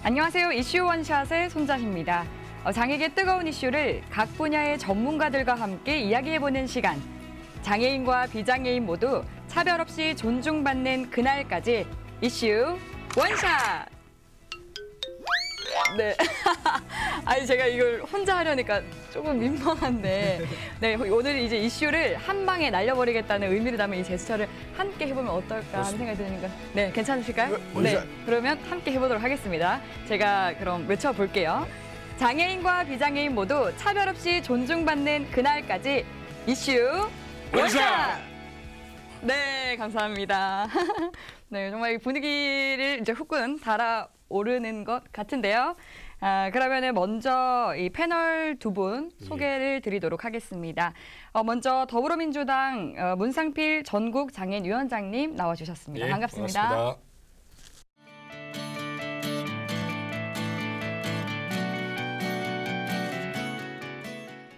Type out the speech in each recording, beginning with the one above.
안녕하세요. 이슈 원샷의 손자입니다. 장애계 뜨거운 이슈를 각 분야의 전문가들과 함께 이야기해보는 시간. 장애인과 비장애인 모두 차별 없이 존중받는 그날까지 이슈 원샷! 네. 아니, 제가 이걸 혼자 하려니까 조금 민망한데. 네, 오늘 이제 이슈를 한 방에 날려버리겠다는 의미를 담은 이 제스처를 함께 해보면 어떨까 하는 생각이 드니까. 네, 괜찮으실까요? 네, 그러면 함께 해보도록 하겠습니다. 제가 그럼 외쳐볼게요. 장애인과 비장애인 모두 차별 없이 존중받는 그날까지 이슈 원샷! 네, 감사합니다. 네, 정말 이 분위기를 이제 후끈 달아오르는 것 같은데요. 그러면은 먼저 이 패널 두 분 소개를 드리도록 하겠습니다. 먼저 더불어민주당 문상필 전국 장애인 위원장님 나와주셨습니다. 예, 반갑습니다. 반갑습니다.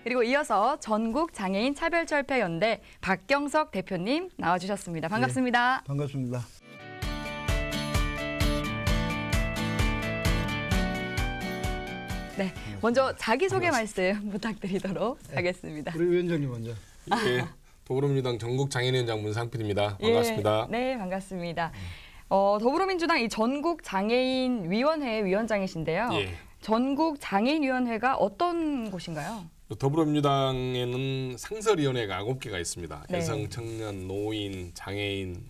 그리고 이어서 전국 장애인 차별철폐연대 박경석 대표님 나와주셨습니다. 반갑습니다. 네, 반갑습니다. 네, 먼저 자기소개 말씀 부탁드리도록 하겠습니다. 우리 위원장님 먼저. 예, 더불어민주당 전국 장애인위원장 문상필입니다. 반갑습니다. 예, 네, 반갑습니다. 더불어민주당 이 전국 장애인 위원회 위원장이신데요. 예. 전국 장애인위원회가 어떤 곳인가요? 더불어민주당에는 상설위원회가 9개가 있습니다. 네. 여성, 청년, 노인, 장애인,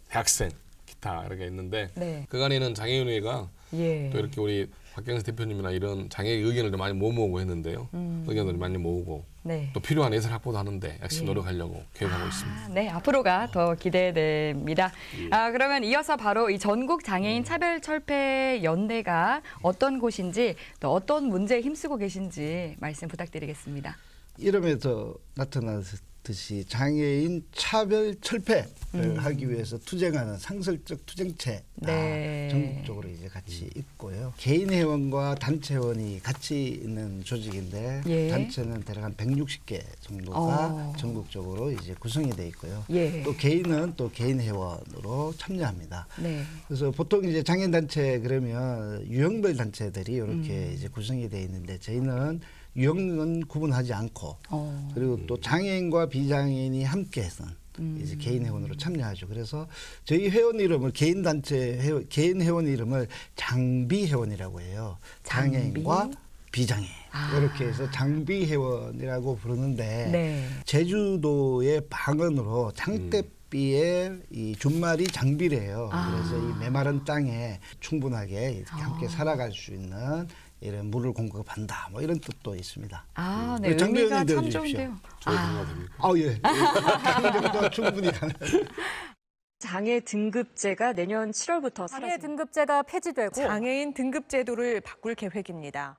대학생, 기타 이렇게 있는데 네. 그간에는 장애인회가 예. 또 이렇게 우리 박경수 대표님이나 이런 장애 의견을 좀 많이 모으고 했는데요. 의견을 많이 모으고 네. 또 필요한 예산 확보도 하는데 역시 노력하려고 계획하고 있습니다. 네, 앞으로가 더 기대됩니다. 예. 그러면 이어서 바로 이 전국 장애인 차별철폐 연대가 어떤 곳인지 또 어떤 문제에 힘쓰고 계신지 말씀 부탁드리겠습니다. 이름에서 나타나듯이 장애인 차별 철폐를 하기 위해서 투쟁하는 상설적 투쟁체가 네. 전국적으로 이제 같이 있고요. 개인 회원과 단체 회원이 같이 있는 조직인데 예. 단체는 대략 한 160개 정도가 전국적으로 이제 구성이 돼 있고요. 예. 또 개인은 또 개인 회원으로 참여합니다. 네. 그래서 보통 이제 장애인 단체 그러면 유형별 단체들이 이렇게 이제 구성이 돼 있는데 저희는 유형은 구분하지 않고 그리고 또 장애인과 비장애인이 함께해서 이제 개인 회원으로 참여하죠. 그래서 저희 회원 이름을 개인 회원 이름을 장비 회원이라고 해요. 장애인과 비장애인 이렇게 해서 장비 회원이라고 부르는데 네. 제주도의 방언으로 장대비의 이 준말이 장비래요. 그래서 이 메마른 땅에 충분하게 이렇게 함께 살아갈 수 있는 이런 물을 공급한다. 이런 뜻도 있습니다. 네, 의미가 참 좋은데요. 예. 강정도 충분히 가능합니다. 장애 등급제가 내년 7월부터 장애 등급제가 폐지되고 장애인 등급 제도를 바꿀 계획입니다.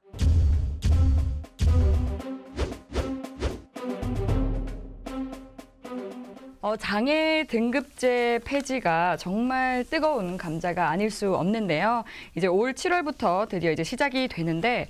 장애 등급제 폐지가 정말 뜨거운 감자가 아닐 수 없는데요. 이제 올 7월부터 드디어 이제 시작이 되는데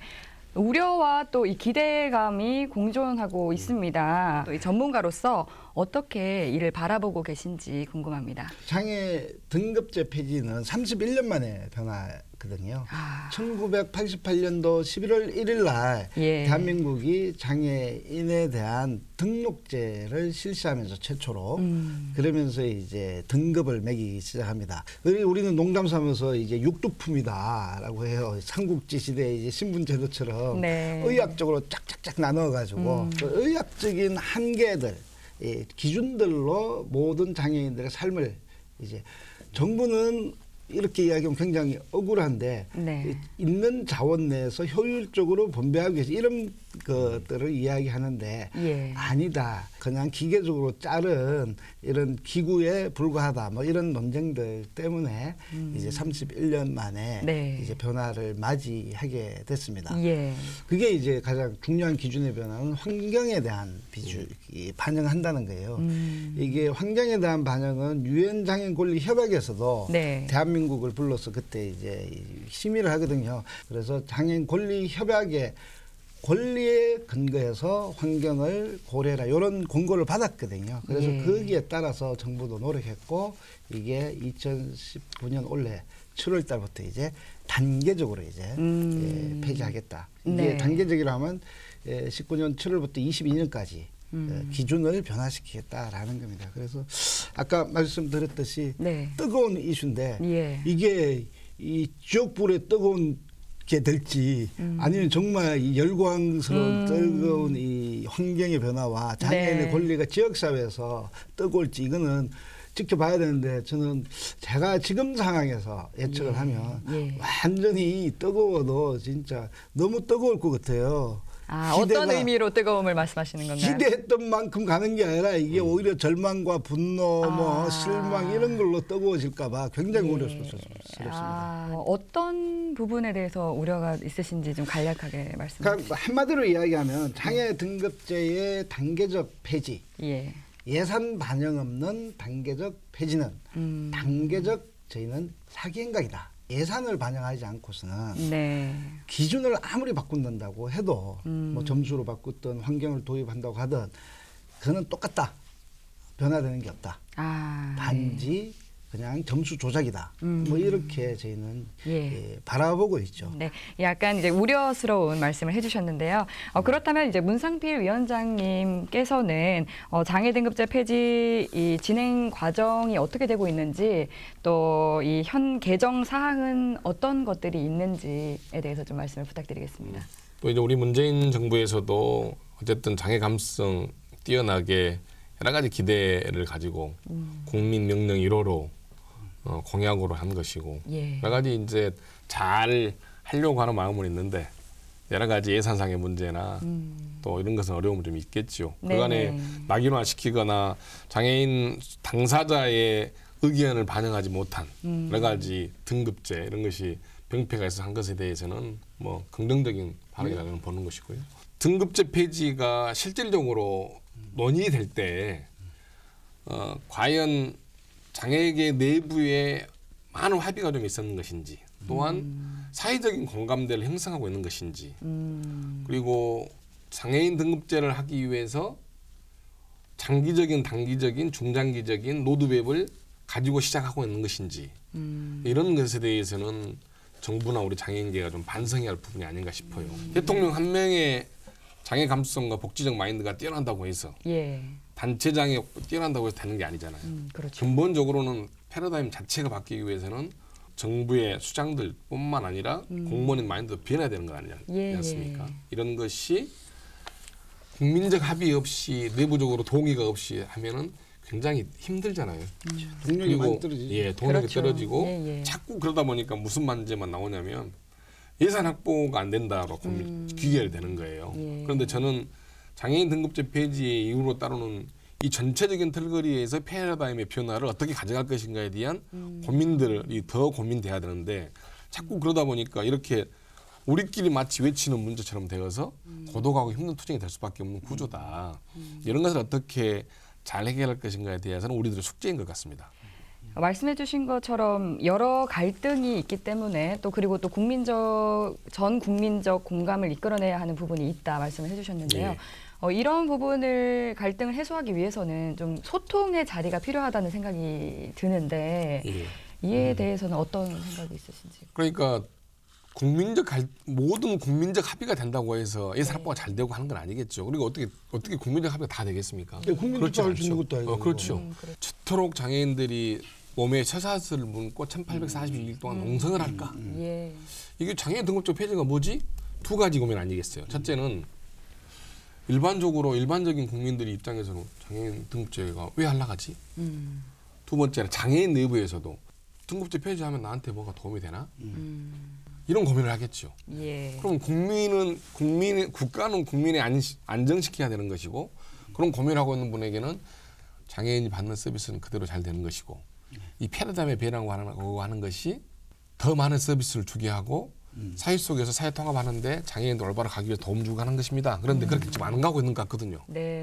우려와 또 이 기대감이 공존하고 있습니다. 또 이 전문가로서 어떻게 이를 바라보고 계신지 궁금합니다. 장애 등급제 폐지는 31년 만에 변화거든요. 1988년도 11월 1일 날 대한민국이 장애인에 대한 등록제를 실시하면서 최초로 그러면서 이제 등급을 매기기 시작합니다. 우리는 농담 삼아서 이제 육두품이다라고 해요. 삼국지 시대 이제 신분제도처럼 의학적으로 쫙쫙쫙 나눠가지고 그 의학적인 한계들 기준들로 모든 장애인들의 삶을 이제 정부는 이렇게 이야기하면 굉장히 억울한데 있는 자원 내에서 효율적으로 분배하기 위해서 이런 것들을 이야기하는데 아니다. 그냥 기계적으로 자른 이런 기구에 불과하다. 이런 논쟁들 때문에 이제 31년 만에 이제 변화를 맞이하게 됐습니다. 그게 이제 가장 중요한 기준의 변화는 환경에 대한 반영한다는 거예요. 이게 환경에 대한 반영은 유엔 장애인 권리 협약에서도 대한민국을 불러서 그때 이제 심의를 하거든요. 그래서 장애인 권리 협약에 권리에 근거해서 환경을 고려해라 이런 권고를 받았거든요. 그래서 거기에 따라서 정부도 노력했고 이게 2019년 올해 7월 달부터 이제 단계적으로 이제 폐지하겠다. 이게 네. 단계적이라면 19년 7월부터 22년까지 기준을 변화시키겠다라는 겁니다. 그래서 아까 말씀드렸듯이 네. 뜨거운 이슈인데 예. 이게 이 지옥불에 뜨거운 게 될지 아니면 정말 이 열광스러운 뜨거운 이 환경의 변화와 장애인의 네. 권리가 지역사회에서 뜨거울지 이거는 지켜봐야 되는데 저는 제가 지금 상황에서 예측을 하면 완전히 뜨거워도 진짜 너무 뜨거울 것 같아요. 어떤 의미로 뜨거움을 말씀하시는 건가요? 기대했던 만큼 가는 게 아니라 이게 오히려 절망과 분노, 뭐 실망 이런 걸로 뜨거워질까 봐 굉장히 우려스럽습니다. 어떤 부분에 대해서 우려가 있으신지 좀 간략하게 말씀해 그러니까 주시죠. 한마디로 이야기하면 장애 등급제의 단계적 폐지, 예산 반영 없는 단계적 폐지는 단계적 저희는 사기 행각이다. 예산을 반영하지 않고서는 기준을 아무리 바꾼다고 해도 뭐 점수로 바꾸든 환경을 도입한다고 하든 그거는 똑같다. 변화되는 게 없다. 단지 그냥 점수 조작이다. 뭐 이렇게 저희는 바라보고 있죠. 네, 약간 이제 우려스러운 말씀을 해주셨는데요. 그렇다면 이제 문상필 위원장님께서는 장애 등급제 폐지 이 진행 과정이 어떻게 되고 있는지 또 이 현 개정 사항은 어떤 것들이 있는지에 대해서 좀 말씀을 부탁드리겠습니다. 또 이제 우리 문재인 정부에서도 어쨌든 장애 감수성 뛰어나게 여러 가지 기대를 가지고 국민 명령 1호로 공약으로 한 것이고 여러 가지 이제 잘 하려고 하는 마음은 있는데 여러 가지 예산상의 문제나 또 이런 것은 어려움이 좀 있겠죠. 그간에 낙인화시키거나 장애인 당사자의 의견을 반영하지 못한 여러 가지 등급제 이런 것이 병폐가 있어 한 것에 대해서는 뭐 긍정적인 반응이라고 보는 것이고요. 등급제 폐지가 실질적으로 논의될 때 과연 장애계 내부에 많은 합의가 좀 있었는 것인지 또한 사회적인 공감대를 형성하고 있는 것인지 그리고 장애인 등급제를 하기 위해서 장기적인 단기적인 중장기적인 로드맵을 가지고 시작하고 있는 것인지 이런 것에 대해서는 정부나 우리 장애인계가 좀 반성해야 할 부분이 아닌가 싶어요. 대통령 한 명의 장애 감수성과 복지적 마인드가 뛰어난다고 해서 단체 장애 뛰어난다고 해서 되는 게 아니잖아요. 그렇죠. 근본적으로는 패러다임 자체가 바뀌기 위해서는 정부의 수장들뿐만 아니라 공무원인 마인드도 변해야 되는 거 아니겠습니까? 이런 것이 국민적 합의 없이 내부적으로 동의가 없이 하면은 굉장히 힘들잖아요. 동력이 많이 떨어지죠. 동력이 떨어지고 자꾸 그러다 보니까 무슨 문제만 나오냐면 예산 확보가 안 된다로 귀결이 되는 거예요. 그런데 저는 장애인 등급제 폐지의 이후로 따르는 이 전체적인 틀거리에서 패러다임의 변화를 어떻게 가져갈 것인가에 대한 고민들이 더 고민돼야 되는데 자꾸 그러다 보니까 이렇게 우리끼리 마치 외치는 문제처럼 되어서 고독하고 힘든 투쟁이 될 수밖에 없는 구조다. 이런 것을 어떻게 잘 해결할 것인가에 대해서는 우리들의 숙제인 것 같습니다. 말씀해 주신 것처럼 여러 갈등이 있기 때문에 또 그리고 또 전 국민적 공감을 이끌어내야 하는 부분이 있다 말씀을 해주셨는데요. 이런 부분을 갈등을 해소하기 위해서는 좀 소통의 자리가 필요하다는 생각이 드는데 이에 대해서는 어떤 생각이 있으신지. 그러니까 모든 국민적 합의가 된다고 해서 예산 확보가 잘 되고 하는 건 아니겠죠. 그리고 어떻게 국민적 합의가 다 되겠습니까? 국민적 합의 주는 것도 아니고. 그렇죠. 저토록 장애인들이 몸에 쇠사슬을 묶고 1842일 동안 농성을 할까? 이게 장애인 등급제 폐지가 뭐지? 두 가지 고민 아니겠어요. 첫째는 일반적인 국민들의 입장에서는 장애인 등급제가 왜 하려고 하지? 두 번째는 장애인 내부에서도 등급제 폐지하면 나한테 뭐가 도움이 되나? 이런 고민을 하겠죠. 그럼 국가는 국민의 안정시켜야 되는 것이고 그런 고민을 하고 있는 분에게는 장애인이 받는 서비스는 그대로 잘 되는 것이고 이 패러다임의 변화라고 하는 것이 더 많은 서비스를 주게 하고 사회 속에서 사회 통합하는데 장애인도 올바로 가기 위해 도움 주고 하는 것입니다. 그런데 그렇게 좀 안 가고 있는 것 같거든요.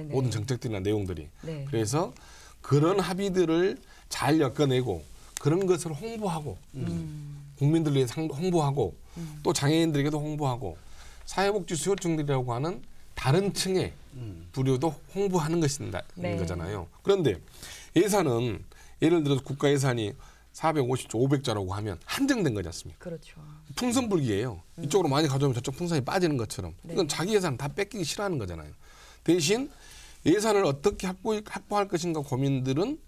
모든 정책들이나 내용들이. 그래서 그런 합의들을 잘 엮어내고 그런 것을 홍보하고 국민들을 위해 홍보하고 또 장애인들에게도 홍보하고 사회복지 수요청들이라고 하는 다른 층의 부류도 홍보하는 것인 거잖아요. 그런데 예산은 예를 들어서 국가 예산이 450조 500조라고 하면 한정된 거지 않습니까? 그렇죠. 풍선불기예요. 이쪽으로 많이 가져오면 저쪽 풍선이 빠지는 것처럼. 네. 이건 자기 예산 다 뺏기기 싫어하는 거잖아요. 대신 예산을 어떻게 확보할 것인가 고민들은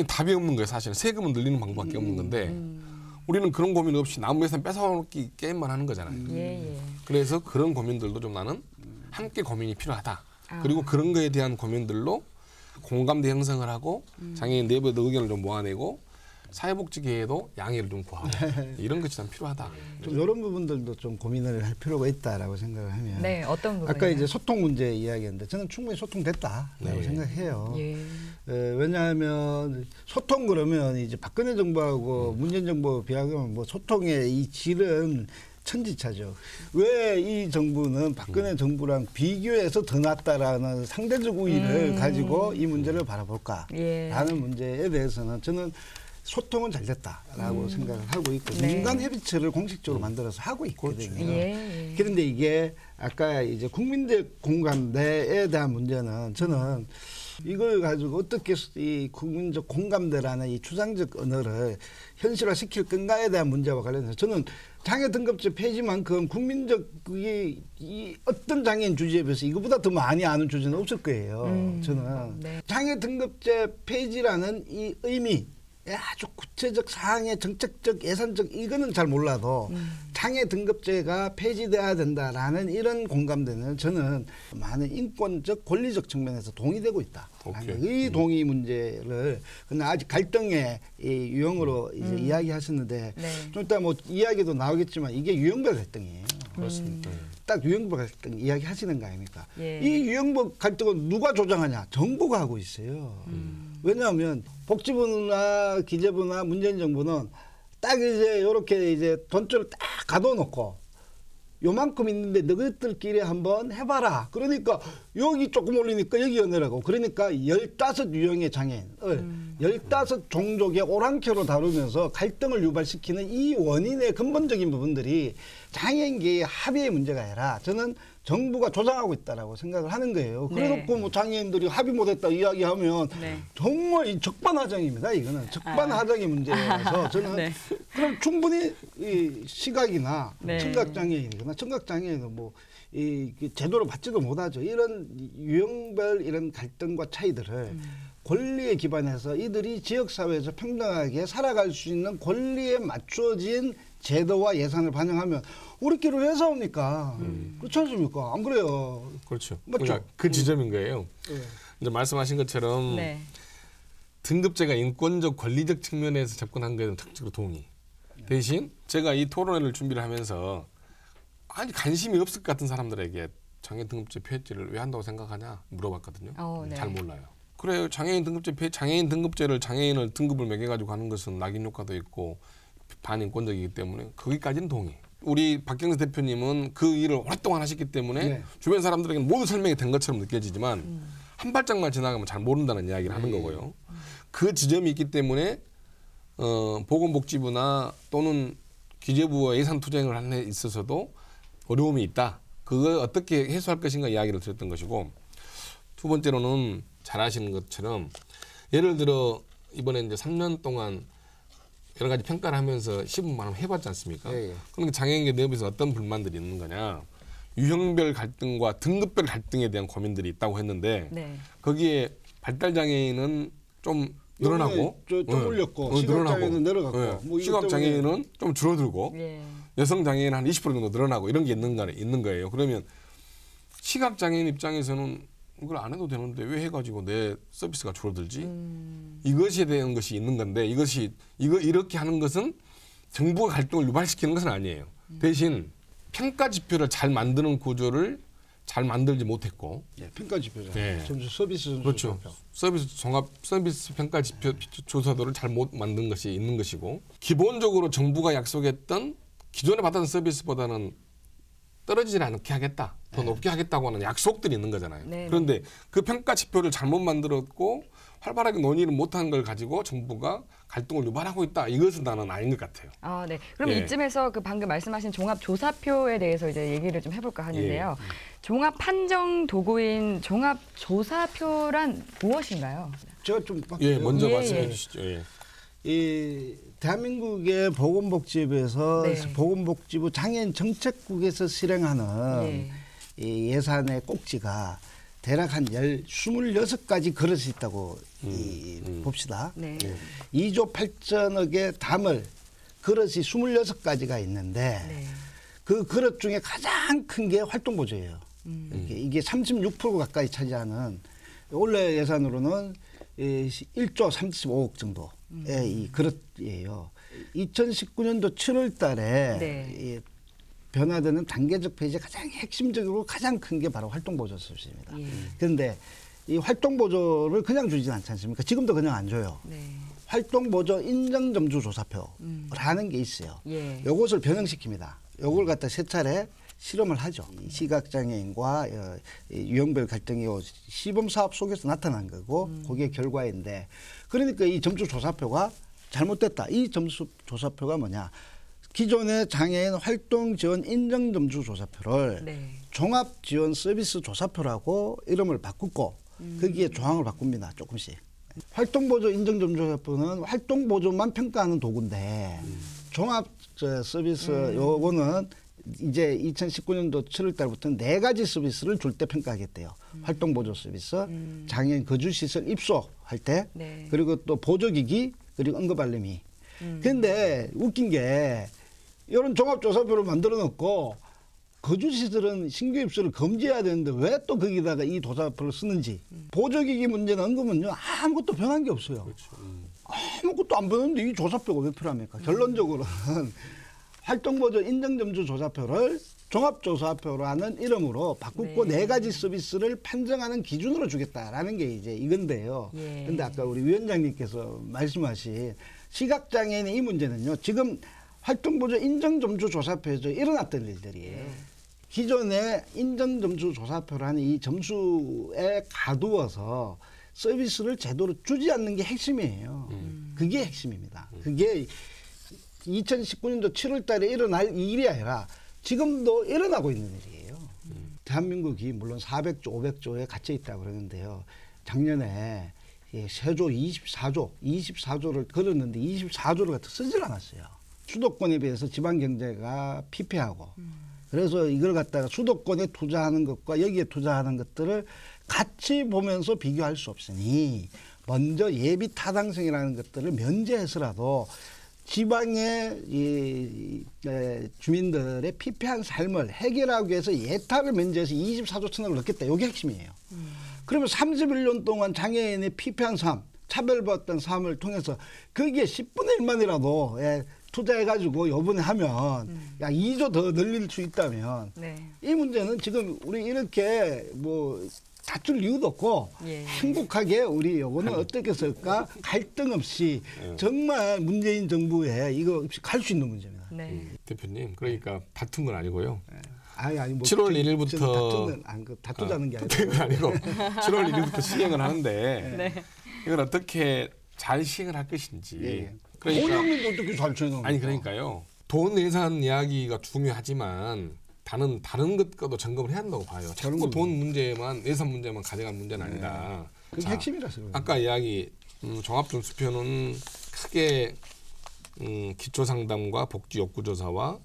답이 없는 거예요. 사실은 세금은 늘리는 방법밖에 없는 건데 우리는 그런 고민 없이 남의 예산 뺏어먹기 게임만 하는 거잖아요. 그래서 그런 고민들도 좀 나는 함께 고민이 필요하다. 그리고 그런 거에 대한 고민들로 공감대 형성을 하고 장애인 내부의 의견을 좀 모아내고 사회복지계에도 양해를 좀 구하고 이런 것이 참 필요하다. 좀 이런 부분들도 좀 고민을 할 필요가 있다라고 생각을 하면. 네, 어떤 부분이요? 아까 이제 소통 문제 이야기했는데 저는 충분히 소통됐다라고 생각해요. 왜냐하면 소통 그러면 이제 박근혜 정부하고 문재인 정부 비하면 뭐 소통의 이 질은 천지차죠. 왜 이 정부는 박근혜 정부랑 비교해서 더 낫다라는 상대적 우위를 가지고 이 문제를 바라볼까라는 문제에 대해서는 저는 소통은 잘 됐다라고 생각을 하고 있고 민간 협의체를 공식적으로 만들어서 하고 있거든요. 그런데 이게 아까 이제 국민적 공감대에 대한 문제는 저는 이걸 가지고 어떻게 이 국민적 공감대라는 이 추상적 언어를 현실화시킬 건가에 대한 문제와 관련해서 저는 장애 등급제 폐지만큼 국민적 이 어떤 장애인 주제에 비해서 이거보다 더 많이 아는 주제는 없을 거예요. 저는 장애 등급제 폐지라는 이 의미 아주 구체적 사항의 정책적 예산적 이거는 잘 몰라도 장애 등급제가 폐지돼야 된다라는 이런 공감대는 저는 많은 인권적 권리적 측면에서 동의되고 있다. 이 동의 문제를 근데 아직 갈등의 이 유형으로 이제 이야기하셨는데 좀 이따 뭐 이야기도 나오겠지만 이게 유형별 갈등이에요. 그렇습니다. 딱 유형별 갈등 이야기하시는 거 아닙니까? 이 유형별 갈등은 누가 조장하냐? 정부가 하고 있어요. 왜냐하면 복지부나 기재부나 문재인 정부는 딱 이제 이렇게 이제 돈줄을 딱 가둬놓고 요만큼 있는데 너희들끼리 한번 해봐라. 그러니까 여기 조금 올리니까 여기 연애라고. 그러니까 15유형의 장애인을 15종족의 오랑캐로 다루면서 갈등을 유발시키는 이 원인의 근본적인 부분들이 장애인계의 합의의 문제가 아니라 저는 정부가 조장하고 있다라고 생각을 하는 거예요. 그래놓고 뭐 장애인들이 합의 못했다 이야기하면 정말 이 적반하장입니다. 이거는 적반하장의 문제라서 저는 그럼 충분히 이 시각이나 청각장애인이거나 청각장애인은 뭐 이 제도를 받지도 못하죠. 이런 유형별 이런 갈등과 차이들을 권리에 기반해서 이들이 지역사회에서 평등하게 살아갈 수 있는 권리에 맞춰진 제도와 예산을 반영하면 우리끼리 왜 싸웁니까? 그렇지 않습니까? 안 그래요? 그렇죠. 맞죠? 그러니까 그 지점인 거예요. 이제 말씀하신 것처럼 등급제가 인권적 권리적 측면에서 접근한 거에는 적극적으로 동의. 대신 제가 이 토론회를 준비를 하면서 아니 관심이 없을 것 같은 사람들에게 장애인 등급제 폐지를 왜 한다고 생각하냐 물어봤거든요. 잘 몰라요. 그래요. 장애인 등급제를 장애인을 등급을 매겨가지고 하는 것은 낙인 효과도 있고 반인권적이기 때문에 거기까지는 동의. 우리 박경수 대표님은 그 일을 오랫동안 하셨기 때문에 주변 사람들에게는 모두 설명이 된 것처럼 느껴지지만 한 발짝만 지나가면 잘 모른다는 이야기를 하는 거고요. 그 지점이 있기 때문에 보건복지부나 또는 기재부와 예산 투쟁을 하는 데 있어서도 어려움이 있다. 그걸 어떻게 해소할 것인가 이야기를 드렸던 것이고 두 번째로는 잘 아시는 것처럼 예를 들어 이번에 이제 3년 동안 여러 가지 평가를 하면서 시범만 해봤지 않습니까? 그러니까 장애인계 내부에서 어떤 불만들이 있는 거냐. 유형별 갈등과 등급별 갈등에 대한 고민들이 있다고 했는데 거기에 발달장애인은 좀 늘어나고 좀 올렸고 시각장애인은 내려갔고 뭐 시각장애인은 좀 줄어들고 여성장애인은 한 20% 정도 늘어나고 이런 게 있는 거예요. 그러면 시각장애인 입장에서는 이걸 안 해도 되는데 왜 해가지고 내 서비스가 줄어들지? 이것에 대한 것이 있는 건데 이렇게 하는 것은 정부가 갈등을 유발시키는 것은 아니에요. 대신 평가 지표를 잘 만드는 구조를 잘 만들지 못했고 평가 지표잖아요. 서비스 그렇죠. 서비스 평가 지표 조사도를 잘 못 만든 것이 있는 것이고 기본적으로 정부가 약속했던 기존에 받았던 서비스보다는 떨어지지 않게 하겠다. 더 높게 하겠다고 하는 약속들이 있는 거잖아요. 그런데 그 평가 지표를 잘못 만들었고 활발하게 논의를 못한 걸 가지고 정부가 갈등을 유발하고 있다. 이것은 나는 아닌 것 같아요. 그럼 이쯤에서 그 방금 말씀하신 종합조사표에 대해서 이제 얘기를 좀 해볼까 하는데요. 종합 판정 도구인 종합조사표란 무엇인가요? 제가 좀 먼저 말씀해 주시죠. 이 대한민국의 보건복지부에서 네. 보건복지부 장애인 정책국에서 실행하는 이 예산의 꼭지가 대략 한 26가지 그릇이 있다고 봅시다. 네. 2조 8천억에 담을 그릇이 26가지가 있는데 네. 그 그릇 중에 가장 큰 게 활동보조예요. 이게 36% 가까이 차지하는 올해 예산으로는 1조 35억 정도의 이 그릇이에요. 2019년도 7월 달에 네. 이 변화되는 단계적 폐지의 가장 핵심적이고 가장 큰 게 바로 활동보조 서비스입니다. 그런데 이 활동보조를 그냥 주진 않지 않습니까? 지금도 그냥 안 줘요. 네. 활동보조 인정점주조사표라는 게 있어요. 예. 요것을 변형시킵니다. 요걸 갖다 세 차례 실험을 하죠. 시각장애인과 유형별 갈등이 시범사업 속에서 나타난 거고 그게 결과인데 그러니까 이 점수조사표가 잘못됐다. 이 점수조사표가 뭐냐. 기존의 장애인 활동지원 인정점수조사표를 네. 종합지원서비스조사표라고 이름을 바꾸고 거기에 조항을 바꿉니다. 조금씩. 활동보조 인정점수조사표는 활동보조만 평가하는 도구인데 종합서비스 요거는 이제 2019년도 7월 달부터 4가지 서비스를 줄 때 평가하겠대요. 활동보조 서비스, 장애인 거주시설 입소할 때, 네. 그리고 또 보조기기, 그리고 응급알림이. 근데 웃긴 게 이런 종합조사표를 만들어 놓고 거주시설은 신규 입소를 금지해야 되는데 왜 또 거기다가 이 조사표를 쓰는지. 보조기기 문제나 응급은요 아무것도 변한 게 없어요. 그렇죠. 아무것도 안 변했는데 이 조사표가 왜 필요합니까? 결론적으로는 활동보조 인정점수 조사표를 종합조사표라는 이름으로 바꾸고 네. 4가지 서비스를 판정하는 기준으로 주겠다라는 게 이제 이건데요. 그런데 아까 우리 위원장님께서 말씀하신 시각장애인의 이 문제는요. 지금 활동보조 인정점수 조사표에서 일어났던 일들이에요. 기존의 인정점수 조사표라는 이 점수에 가두어서 서비스를 제대로 주지 않는 게 핵심이에요. 그게 핵심입니다. 그게 2019년도 7월 달에 일어날 일이 아니라 지금도 일어나고 있는 일이에요. 대한민국이 물론 400조, 500조에 갇혀 있다고 그러는데요. 작년에 세조 24조를 걸었는데 24조를 갖다 쓰질 않았어요. 수도권에 비해서 지방 경제가 피폐하고 그래서 이걸 갖다가 수도권에 투자하는 것과 여기에 투자하는 것들을 같이 보면서 비교할 수 없으니 먼저 예비 타당성이라는 것들을 면제해서라도 지방의 이 주민들의 피폐한 삶을 해결하기 위해서 예타를 면제해서 24조 천억을 넣겠다. 이게 핵심이에요. 그러면 31년 동안 장애인의 피폐한 삶, 차별받았던 삶을 통해서 거기에 10분의 1만이라도 투자해가지고 요번에 하면 야 2조 더 늘릴 수 있다면 네. 이 문제는 지금 우리 이렇게 뭐 다툴 이유도 없고 행복하게 우리 요거는 어떻게 쓸까 갈등 없이 정말 문재인 정부에 이거 갈 수 있는 문제입니다. 네. 대표님 그러니까 다툰 건 아니고요. 아니 뭐 7월 1일부터 다투자는 게 아니고 그건 아니고 7월 1일부터 시행을 하는데 네. 이걸 어떻게 잘 시행을 할 것인지. 그러니까 오염도 어떻게 잘 쳐요? 아니 그러니까요. 돈 예산 이야기가 중요하지만 다른 것과도 점검을 해야 한다고 봐요. 자꾸 돈 문제만 예산 문제만 가져간 문제는 아니다. 그게 핵심이라서. 아까 이야기 종합점수표는 크게 기초상담과 복지욕구조사와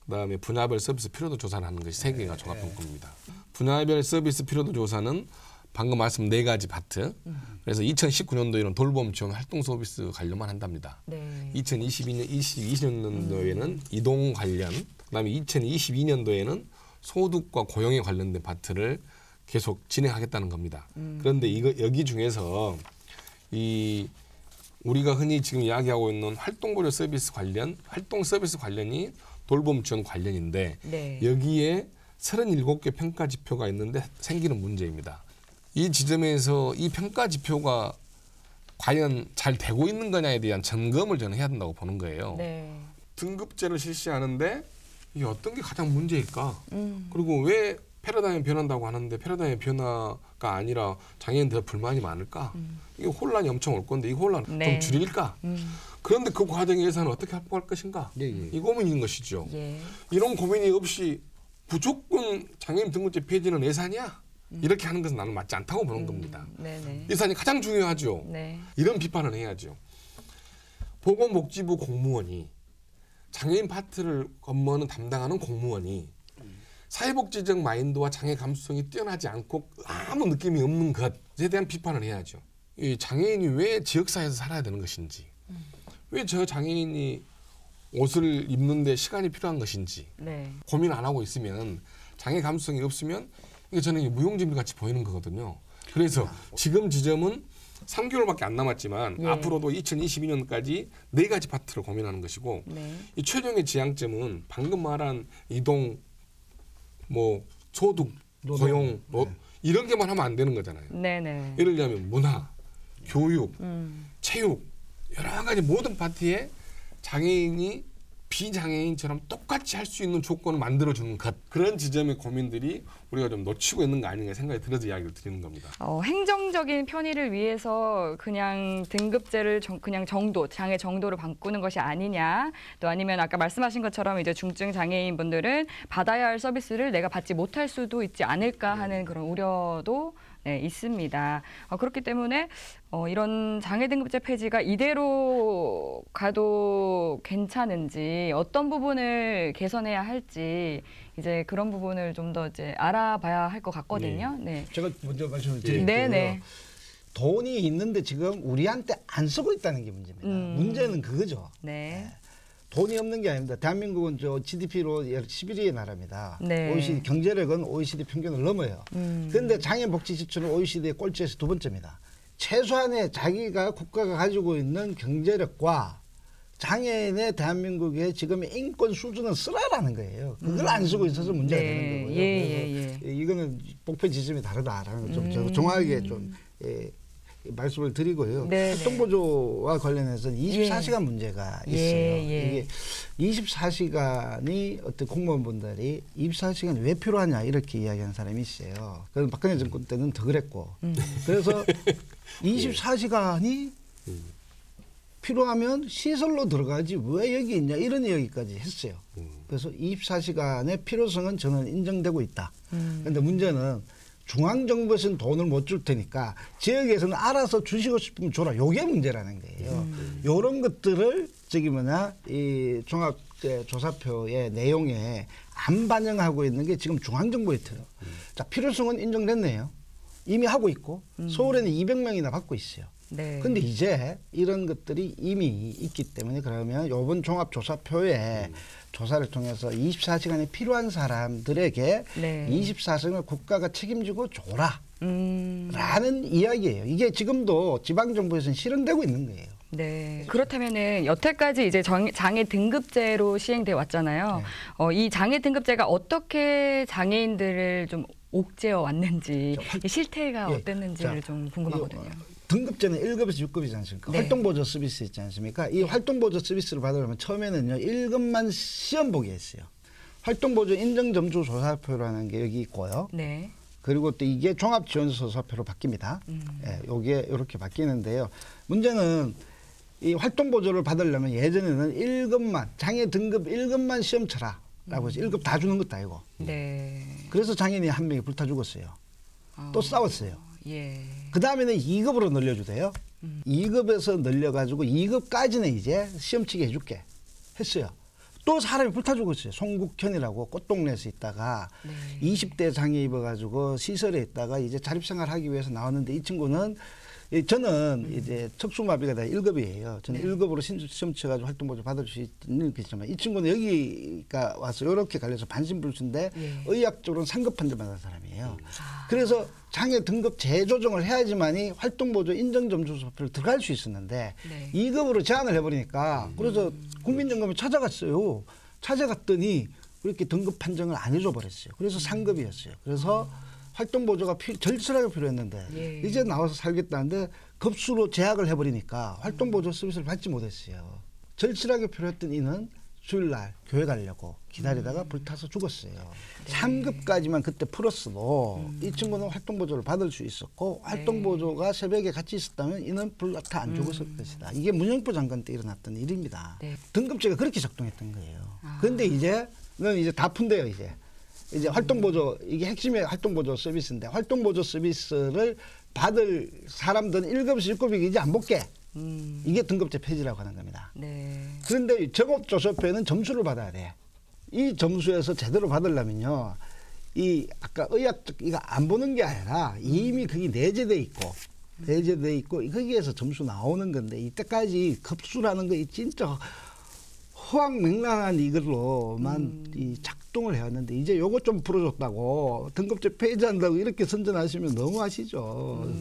그다음에 분야별 서비스 피로도 조사를 하는 것이 3개가 종합평가입니다. 분야별 서비스 피로도 조사는 방금 말씀 4가지 파트. 그래서 2019년도에는 돌봄 지원 활동 서비스 관련만 한답니다. 네. 2022년도에는 이동 관련, 그다음에 2022년도에는 소득과 고용에 관련된 파트를 계속 진행하겠다는 겁니다. 그런데 여기 중에서 이 우리가 흔히 지금 이야기하고 있는 활동보조 서비스 관련, 활동 서비스 관련이 돌봄 지원 관련인데 네. 여기에 37개 평가 지표가 있는데 생기는 문제입니다. 이 지점에서 이 평가 지표가 과연 잘 되고 있는 거냐에 대한 점검을 저는 해야 된다고 보는 거예요. 네. 등급제를 실시하는데 이게 어떤 게 가장 문제일까? 그리고 왜 패러다임이 변한다고 하는데 패러다임의 변화가 아니라 장애인들 불만이 많을까? 이게 혼란이 엄청 올 건데 이 혼란 좀 줄일까? 그런데 그 과정에 예산을 어떻게 확보할 것인가? 이 고민인 것이죠. 이런 고민이 없이 무조건 장애인 등급제 폐지는 예산이야? 이렇게 하는 것은 나는 맞지 않다고 보는 겁니다. 네네. 예산이 가장 중요하죠. 네. 이런 비판을 해야죠. 보건복지부 공무원이 장애인 파트를 업무는 담당하는 공무원이 사회복지적 마인드와 장애 감수성이 뛰어나지 않고 아무 느낌이 없는 것에 대한 비판을 해야죠. 이 장애인이 왜 지역사회에서 살아야 되는 것인지, 왜 저 장애인이 옷을 입는데 시간이 필요한 것인지 고민 안 하고 있으면, 장애 감수성이 없으면 이게 저는 무용지물 같이 보이는 거거든요. 그래서 지금 지점은 3개월밖에 안 남았지만 앞으로도 2022년까지 4가지 파트를 고민하는 것이고 이 최종의 지향점은 방금 말한 이동, 뭐 소득, 고용, 이런 게만 하면 안 되는 거잖아요. 예를 들면 문화, 교육, 체육 여러 가지 모든 파트에 장애인이 비장애인처럼 똑같이 할 수 있는 조건을 만들어주는 것, 그런 지점의 고민들이 우리가 좀 놓치고 있는 거 아닌가 생각이 들어서 이야기를 드리는 겁니다. 행정적인 편의를 위해서 그냥 등급제를 그냥 정도, 장애 정도로 바꾸는 것이 아니냐, 또 아니면 아까 말씀하신 것처럼 이제 중증 장애인 분들은 받아야 할 서비스를 내가 받지 못할 수도 있지 않을까 하는 그런 우려도 있습니다. 그렇기 때문에 이런 장애 등급제 폐지가 이대로 가도 괜찮은지, 어떤 부분을 개선해야 할지 이제 그런 부분을 좀 더 이제 알아봐야 할 것 같거든요. 제가 먼저 말씀을 드릴게요. 돈이 있는데 지금 우리한테 안 쓰고 있다는 게 문제입니다. 문제는 그거죠. 돈이 없는 게 아닙니다. 대한민국은 GDP로 11위의 나라입니다. OECD 경제력은 OECD 평균을 넘어요. 그런데 장애복지 지출은 OECD의 꼴찌에서 2번째입니다. 최소한의 자기가 국가가 가지고 있는 경제력과 장애인의 대한민국의 지금의 인권 수준은 쓰라라는 거예요. 그걸 안 쓰고 있어서 문제가 되는 거고요. 이거는 목표 지점이 다르다라는 걸 좀 정확하게 좀 말씀을 드리고요. 활동보조와 관련해서는 24시간 문제가 있어요. 이게 24시간이 어떤 공무원분들이 24시간이 왜 필요하냐 이렇게 이야기하는 사람이 있어요. 그래서 박근혜 정권 때는 더 그랬고. 그래서 24시간이 필요하면 시설로 들어가지 왜 여기 있냐 이런 이야기까지 했어요. 그래서 24시간의 필요성은 저는 인정되고 있다. 그런데 문제는 중앙정부에서는 돈을 못 줄 테니까 지역에서는 알아서 주시고 싶으면 줘라. 요게 문제라는 거예요. 요런 것들을 이 종합조사표의 내용에 안 반영하고 있는 게 지금 중앙정부에 있어요. 자, 필요성은 인정됐네요. 이미 하고 있고 서울에는 200명이나 받고 있어요. 근데 이제 이런 것들이 이미 있기 때문에 그러면 이번 종합조사표에 조사를 통해서 24시간이 필요한 사람들에게 24시간을 국가가 책임지고 줘라 라는 이야기예요. 이게 지금도 지방정부에서는 실현되고 있는 거예요. 그렇다면은 여태까지 이제 장애 등급제로 시행돼 왔잖아요. 이 장애 등급제가 어떻게 장애인들을 좀 옥죄어 왔는지, 실태가 어땠는지를 좀 궁금하거든요. 등급제는 1급에서 6급이지 않습니까? 활동보조 서비스 있지 않습니까? 이 활동보조 서비스를 받으려면 처음에는요 1급만 시험 보게 했어요. 활동보조 인정점수 조사표라는 게 여기 있고요. 그리고 또 이게 종합지원조사표로 바뀝니다. 요게 이렇게 바뀌는데요. 문제는 이 활동보조를 받으려면 예전에는 1급만, 장애 등급 1급만 시험 쳐라 라고 해서 1급 다 주는 것도 아니고. 그래서 장애인이 한 명이 불타 죽었어요. 또 싸웠어요. 그 다음에는 2급으로 늘려주대요. 2급에서 늘려가지고 2급까지는 이제 시험치게 해줄게 했어요. 또 사람이 불타 죽었어요. 송국현이라고 꽃동네에서 있다가 20대 장애 입어가지고 시설에 있다가 이제 자립생활하기 위해서 나왔는데, 이 친구는 저는 이제 척수마비가 다 1급이에요. 저는 1급으로 시험 쳐가지고 활동보조 받을 수 있는 게 있지만, 이 친구는 여기가 와서 이렇게 갈려서 반신불수인데 의학적으로는 3급 판정받은 사람이에요. 그래서 장애 등급 재조정을 해야지만이 활동보조 인정점수표를 들어갈 수 있었는데 2급으로 제한을 해버리니까, 그래서 국민연금에 찾아갔어요. 찾아갔더니 그렇게 등급 판정을 안 해줘 버렸어요. 그래서 3급이었어요. 그래서 활동보조가 절실하게 필요했는데 이제 나와서 살겠다는데 급수로 제약을 해버리니까 활동보조 서비스를 받지 못했어요. 절실하게 필요했던 이는 주일날 교회 가려고 기다리다가 불타서 죽었어요. 3급까지만 그때 풀었어도 이 친구는 활동보조를 받을 수 있었고, 활동보조가 새벽에 같이 있었다면 이는 불타 안 죽었을 것이다. 이게 문영표 장관 때 일어났던 일입니다. 등급제가 그렇게 작동했던 거예요. 그런데 이제는 다 푼대요. 이제 활동보조, 이게 핵심의 활동보조 서비스인데, 활동보조 서비스를 받을 사람들은 1급에서 6급이 이제 안 볼게. 이게 등급제 폐지라고 하는 겁니다. 네. 그런데 종합조사표에는 점수를 받아야 돼. 이 점수에서 제대로 받으려면요. 이 아까 의학적 이거 안 보는 게 아니라 이미 그게 내재돼 있고 거기에서 점수 나오는 건데 이때까지 급수라는 거 진짜 허황맹랑한 이걸로만 이 작동을 해왔는데 이제 요거 좀 풀어줬다고 등급제 폐지한다고 이렇게 선전하시면 너무하시죠.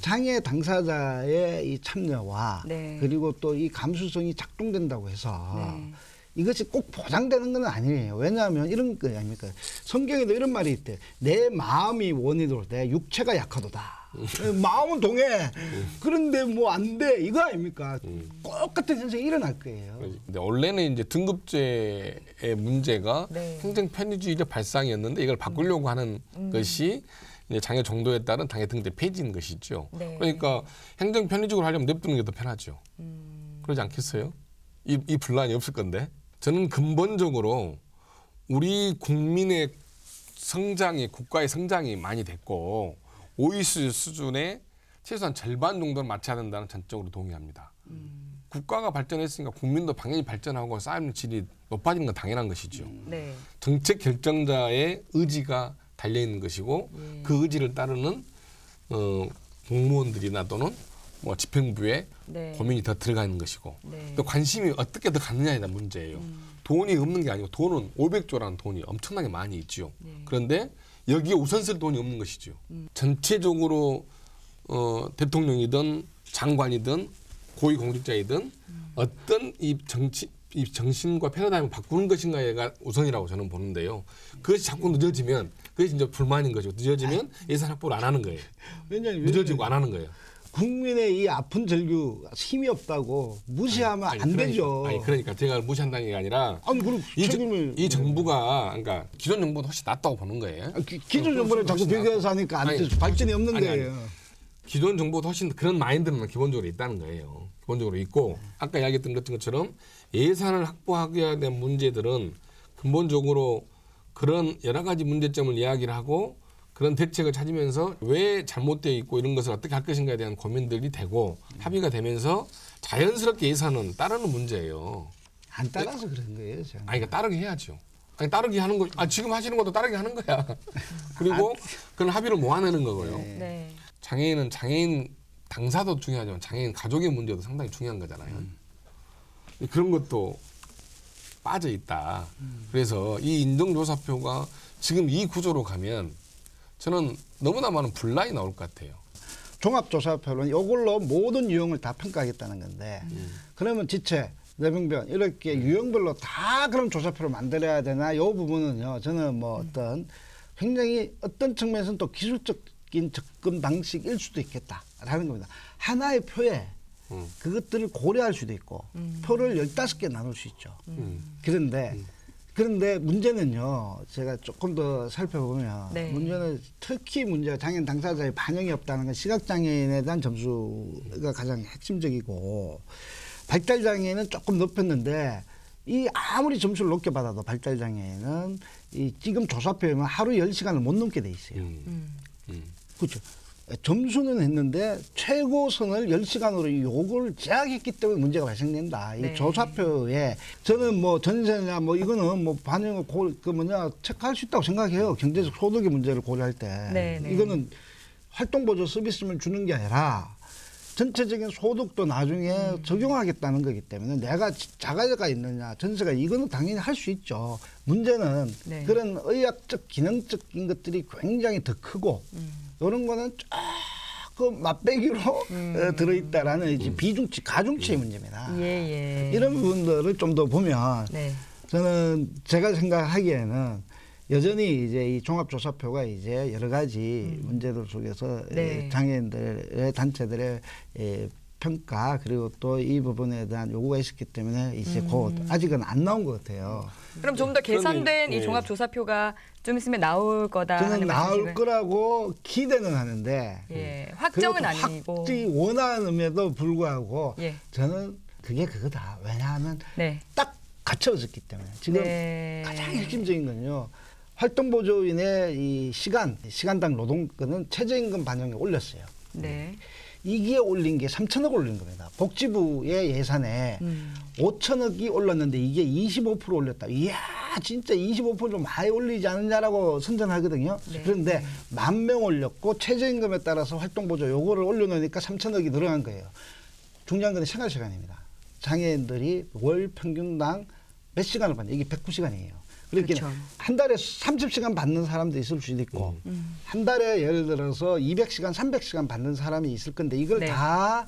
장애 당사자의 이 참여와 네. 그리고 또 이 감수성이 작동된다고 해서 네. 이것이 꼭 보장되는 건 아니에요. 왜냐하면 이런 거 아닙니까? 성경에도 이런 말이 있대. 내 마음이 원이도록 내 육체가 약하도다. 마음은 동해. 그런데 뭐 안 돼. 이거 아닙니까? 똑같은 현상이 일어날 거예요. 근데 원래는 이제 등급제의 문제가 네. 행정 편의주의적 발상이었는데 이걸 바꾸려고 하는 것이 이제 장애 정도에 따른 장애 등급제 폐지인 것이죠. 네. 그러니까 행정 편의적으로 하려면 냅두는 게 더 편하죠. 그러지 않겠어요? 이 분란이 없을 건데. 저는 근본적으로 우리 국민의 성장이 국가의 성장이 많이 됐고 OECD 수준의 최소한 절반 정도는 맞춰야 된다는 전적으로 동의합니다. 국가가 발전했으니까 국민도 당연히 발전하고 삶의 질이 높아지는 건 당연한 것이죠. 네. 정책 결정자의 의지가 달려 있는 것이고 그 의지를 따르는 공무원들이나 또는 뭐 집행부에 네. 고민이 더 들어가 있는 것이고 네. 또 관심이 어떻게 더 갖느냐에 대한 문제예요. 돈이 없는 게 아니고 돈은 500조라는 돈이 엄청나게 많이 있죠. 그런데 여기에 우선 쓸 돈이 없는 것이죠. 전체적으로 대통령이든 장관이든 고위공직자이든 어떤 이 정신과 패러다임을 바꾸는 것인가가 우선이라고 저는 보는데요. 그것이 자꾸 늦어지면 그것이 이제 불만인 거죠. 늦어지면 예산 확보를 안 하는 거예요. 늦어지고 안 하는 거예요. 국민의 이 아픈 절규 힘이 없다고 무시하면 안 되죠. 그러니까 제가 무시한다는 게 아니라 그럼 이 정부가 그러니까 기존 정부보다 훨씬 낫다고 보는 거예요. 기존 정부를 자꾸 비교해서 하니까 발전이 없는 거예요. 기존 정부보다 훨씬 그런 마인드는 기본적으로 있다는 거예요. 기본적으로 있고 아까 이야기했던 것처럼 예산을 확보하게 된 문제들은 근본적으로 그런 여러 가지 문제점을 이야기를 하고 그런 대책을 찾으면서 왜 잘못되어 있고 이런 것을 어떻게 할 것인가에 대한 고민들이 되고 합의가 되면서 자연스럽게 예산은 따르는 문제예요. 안 따라서 그런 거예요. 그러니까 따르게 해야죠. 따르게 하는 거, 지금 하시는 것도 따르게 하는 거야. 그리고 그런 합의를 모아내는 거고요. 네. 장애인은 장애인 당사도 중요하지만 장애인 가족의 문제도 상당히 중요한 거잖아요. 그런 것도 빠져 있다. 그래서 이 인정조사표가 지금 이 구조로 가면 저는 너무나 많은 분란이 나올 것 같아요. 종합조사표는 이걸로 모든 유형을 다 평가하겠다는 건데 그러면 지체, 뇌병변 이렇게 유형별로 다 그런 조사표를 만들어야 되나? 이 부분은요. 저는 뭐 어떤 굉장히 어떤 측면에서는 또 기술적인 접근 방식일 수도 있겠다라는 겁니다. 하나의 표에 그것들을 고려할 수도 있고 표를 15개 나눌 수 있죠. 그런데 문제는요. 제가 조금 더 살펴보면 네. 문제는 특히 문제가 장애인 당사자의 반영이 없다는 건 시각장애인에 대한 점수가 가장 핵심적이고 발달장애인은 조금 높였는데 이 아무리 점수를 높게 받아도 발달장애인은 이 지금 조사표에는 하루 10시간을 못 넘게 돼 있어요. 그렇죠. 점수는 했는데 최고선을 10시간으로 요걸 제약했기 때문에 문제가 발생된다. 네. 이 조사표에 저는 뭐 전세냐 뭐 이거는 뭐 반영을 체크할 수 있다고 생각해요. 경제적 소득의 문제를 고려할 때. 네, 네. 이거는 활동보조 서비스를 주는 게 아니라 전체적인 소득도 나중에 적용하겠다는 거기 때문에 내가 자가가 있느냐 전세가 이거는 당연히 할 수 있죠. 문제는 네. 그런 의학적 기능적인 것들이 굉장히 더 크고 이런 거는 조금 맛배기로 들어있다라는 이제 비중치 가중치의 문제입니다. 예. 이런 부분들을 좀 더 보면 네. 저는 제가 생각하기에는 여전히 이제 이 종합조사표가 이제 여러 가지 문제들 속에서 네. 장애인들의 단체들의 평가 그리고 또 이 부분에 대한 요구가 있었기 때문에 이제 곧 아직은 안 나온 것 같아요. 그럼 좀 더 개선된 이 종합조사표가 좀 있으면 나올 거다 저는 하는 나올 말씀이시고요. 거라고 기대는 하는데 확정은 아니고 확지 원함에도 불구하고 예. 저는 그게 그거다. 왜냐하면 네. 딱 갖춰졌기 때문에 지금 네. 가장 핵심적인 건요. 활동보조인의 이 시간당 노동권은 최저임금 반영에 올렸어요. 네. 이게 올린 게 3천억 올린 겁니다. 복지부의 예산에 5천억이 올랐는데 이게 25% 올렸다. 이야 진짜 25%좀 많이 올리지 않느냐라고 선전하거든요. 네. 그런데 10,000명 올렸고 최저임금에 따라서 활동보조 요거를 올려놓으니까 3천억이 늘어난 거예요. 중요한 건 생활시간입니다. 장애인들이 월 평균당 몇 시간을 받냐. 이게 109시간이에요. 그렇게 그렇죠. 한 달에 30시간 받는 사람도 있을 수도 있고 한 달에 예를 들어서 200시간, 300시간 받는 사람이 있을 건데 이걸 네. 다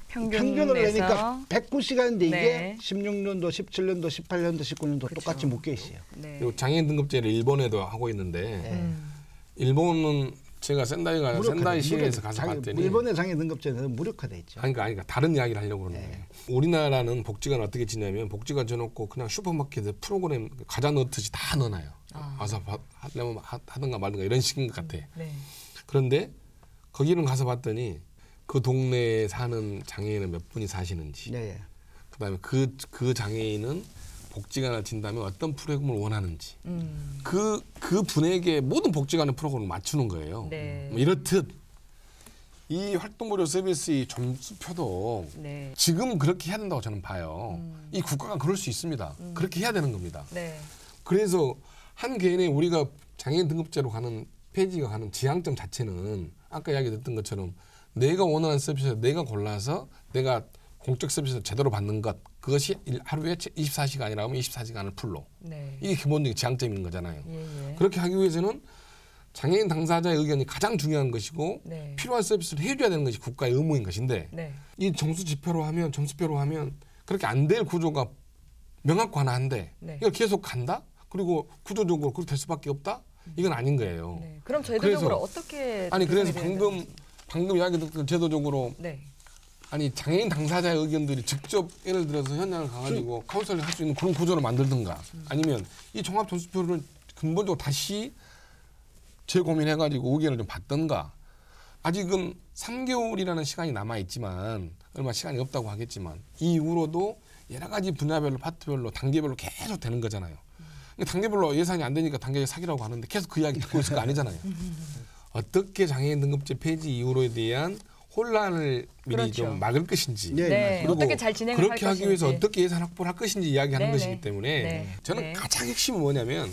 평균을 내니까 109시간인데 이게 네. 16년도, 17년도, 18년도, 19년도 그렇죠. 똑같이 묶여 있어요. 네. 그리고 장애인 등급제를 일본에도 하고 있는데 일본은 제가 센다이 시내에서 가서 봤더니 일본의 장애 등급제는 무력화돼 있죠. 그러니까 다른 이야기를 하려고 그러는 거예요. 우리나라는 복지관 어떻게 지냐면 복지관 줘놓고 그냥 슈퍼마켓에 프로그램 과자 넣듯이 다 넣어놔요. 와서 하려면 하든가 말든가 이런 식인 것 같아. 네. 그런데 거기는 가서 봤더니 그 동네에 사는 장애인은 몇 분이 사시는지 네. 그다음에 그 장애인은 복지관을 진다면 어떤 프로그램을 원하는지 그 분에게 모든 복지관의 프로그램을 맞추는 거예요. 네. 이렇듯 이 활동보조 서비스의 점수표도 네. 지금 그렇게 해야 된다고 저는 봐요. 이 국가가 그럴 수 있습니다. 그렇게 해야 되는 겁니다. 네. 그래서 한 개인의 우리가 장애인 등급제로 가는 페이지가 가는 지향점 자체는 아까 이야기 듣던 것처럼 내가 원하는 서비스를 내가 골라서 내가 공적 서비스를 제대로 받는 것 그것이 하루에 24시간이라고 하면 24시간을 풀로 네. 이게 기본적인 지향점인 거잖아요. 예. 그렇게 하기 위해서는 장애인 당사자의 의견이 가장 중요한 것이고 네. 필요한 서비스를 해줘야 되는 것이 국가의 의무인 것인데 네. 이 점수표로 하면 그렇게 안 될 구조가 명확관한데 네. 이걸 계속 간다? 그리고 구조적으로 그렇게 될 수밖에 없다? 이건 아닌 거예요. 네. 그럼 제도적으로 어떻게 그래서 방금 이야기 듣던 제도적으로 네. 장애인 당사자의 의견들이 직접 예를 들어서 현장을 가가지고 카운셀링 할 수 있는 그런 구조를 만들든가 아니면 이 종합 점수표를 근본적으로 다시 재고민해가지고 의견을 좀 받든가 아직은 3개월이라는 시간이 남아있지만 얼마 시간이 없다고 하겠지만 이후로도 여러 가지 분야별로 파트별로 단계별로 계속 되는 거잖아요. 단계별로 예산이 안 되니까 단계 사기라고 하는데 계속 그 이야기 듣고 있을 거 아니잖아요. 어떻게 장애인 등급제 폐지 이후로에 대한 혼란을 미리 그렇죠. 좀 막을 것인지 네. 그리고 어떻게 잘 진행을 할 그렇게 하기 위해서 어떻게 예산 확보를 할 것인지 이야기하는 것이기 때문에 저는 가장 핵심은 뭐냐면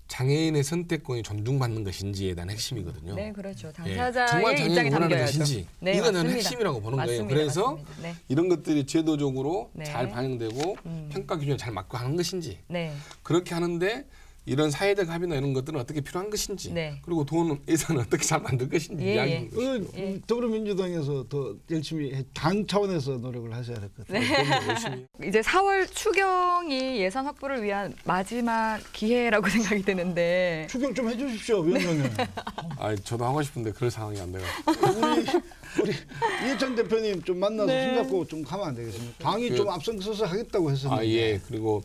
장애인의 선택권이 존중받는 것인지에 대한 핵심이거든요. 네, 그렇죠. 당사자의 정말 장애인이 원하는 것인지 이거는 핵심이라고 보는 거예요. 그래서 이런 것들이 제도적으로 잘 반영되고 평가 기준에 잘 맞고 하는 것인지 그렇게 하는데 이런 사회적 합의나 이런 것들은 어떻게 필요한 것인지 그리고 돈 예산을 어떻게 잘 만들 것인지 이야기하는 것이죠. 더불어민주당에서 더 열심히 당 차원에서 노력을 하셔야 될 것 같아요. 이제 4월 추경이 예산 확보를 위한 마지막 기회라고 생각이 드는데 추경 좀 해주십시오, 위원장님. 저도 하고 싶은데 그럴 상황이 안 돼요. 우리 이해찬 대표님 좀 만나서 손잡고 좀 가면 안 되겠습니까? 당이 좀 앞서서 하겠다고 했었는데. 그리고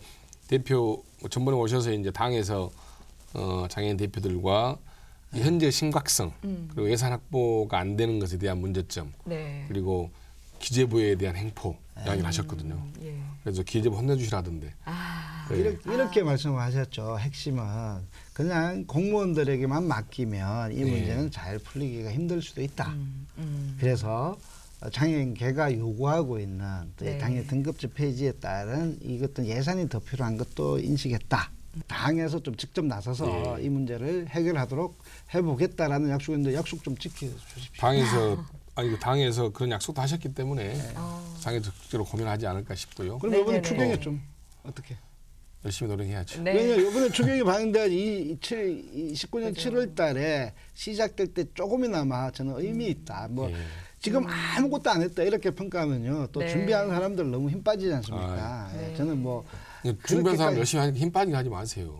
대표 전번에 오셔서 이제 당에서 장애인 대표들과 현재 심각성 그리고 예산 확보가 안 되는 것에 대한 문제점 그리고 기재부에 대한 행포 이야기를 하셨거든요. 그래서 기재부 혼내주시라던데. 이렇게 말씀을 하셨죠. 핵심은 그냥 공무원들에게만 맡기면 이 문제는 잘 풀리기가 힘들 수도 있다. 그래서 장애인계가 요구하고 있는 장애 등급제 폐지에 따른 이것도 예산이 더 필요한 것도 인식했다. 당에서 좀 직접 나서서 이 문제를 해결하도록 해보겠다라는 약속인데 약속 좀 지켜주십시오. 당에서 그런 약속도 하셨기 때문에 장애적으로 고민하지 않을까 싶고요. 그럼 이번에 추경에 좀 어떻게? 열심히 노력해야죠. 왜냐하면 이번에 추경이 반영된 19년 7월 달에 시작될 때 조금이나마 저는 의미 있다. 지금 아무것도 안 했다 이렇게 평가하면요. 또 준비하는 사람들 너무 힘 빠지지 않습니까? 저는 준비한 사람 열심히 하니까 힘 빠지게 하지 마세요.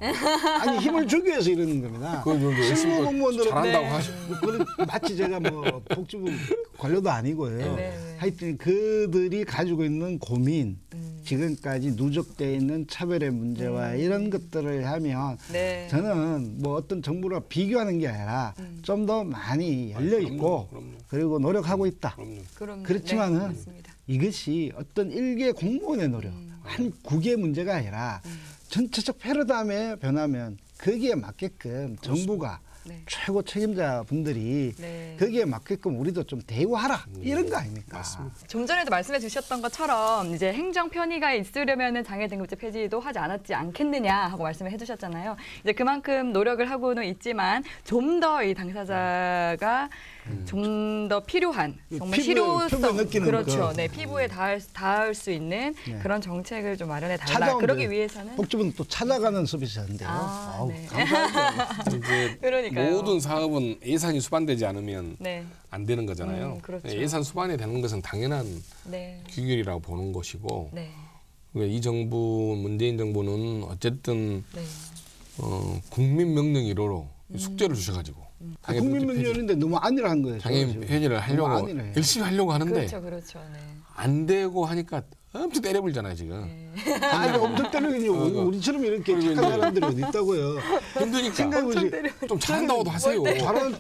아니 힘을 주기 위해서 이러는 겁니다. 실무 공무원들은 잘한다고 하시고 마치 제가 복지부 관료도 아니고요. 하여튼 그들이 가지고 있는 고민, 지금까지 누적되어 있는 차별의 문제와 이런 것들을 하면 저는 어떤 정부와 비교하는 게 아니라 좀 더 많이 열려 있고 그리고 노력하고 있다. 그렇지만은 이것이 어떤 일개 공무원의 노력, 한 국의 문제가 아니라 전체적 패러다임에 변하면 거기에 맞게끔 정부가 네. 최고 책임자 분들이 네. 거기에 맞게끔 우리도 좀 대우하라 이런 거 아닙니까? 맞습니다. 좀 전에도 말씀해 주셨던 것처럼 이제 행정 편의가 있으려면은 장애 등급제 폐지도 하지 않겠느냐 하고 말씀을 해주셨잖아요. 이제 그만큼 노력을 하고는 있지만 좀 더 이 당사자가 좀 더 필요한 정말 피부에 실효성 느끼는 그렇죠. 거. 네, 피부에 닿을 수 있는 네. 그런 정책을 좀 마련해 달라. 찾아오는데 그러기 위해서는 복지부는 또 찾아가는 서비스인데요. 아, 아우, 네. 감사합니다. 이제 그러니까요. 모든 사업은 예산이 수반되지 않으면 네, 안 되는 거잖아요. 그렇죠. 예산 수반이 되는 것은 당연한 네, 규결이라고 보는 것이고 네, 이 정부 문재인 정부는 어쨌든 네. 국민 명령 1호로 숙제를 주셔가지고 장애 국민명령인데 너무 안일한 거예요. 장애인 지금. 폐지를 너무 하려고 안일해요. 열심히 하려고 하는데 그렇죠, 그렇죠. 네. 안 되고 하니까 엄청 때려불잖아요 지금. 아니 엄청 때리긴요. 우리처럼 이렇게 착한 사람들이 어디 있다고요. 힘드니까 생각해보지. 좀 잘한다고도 하세요.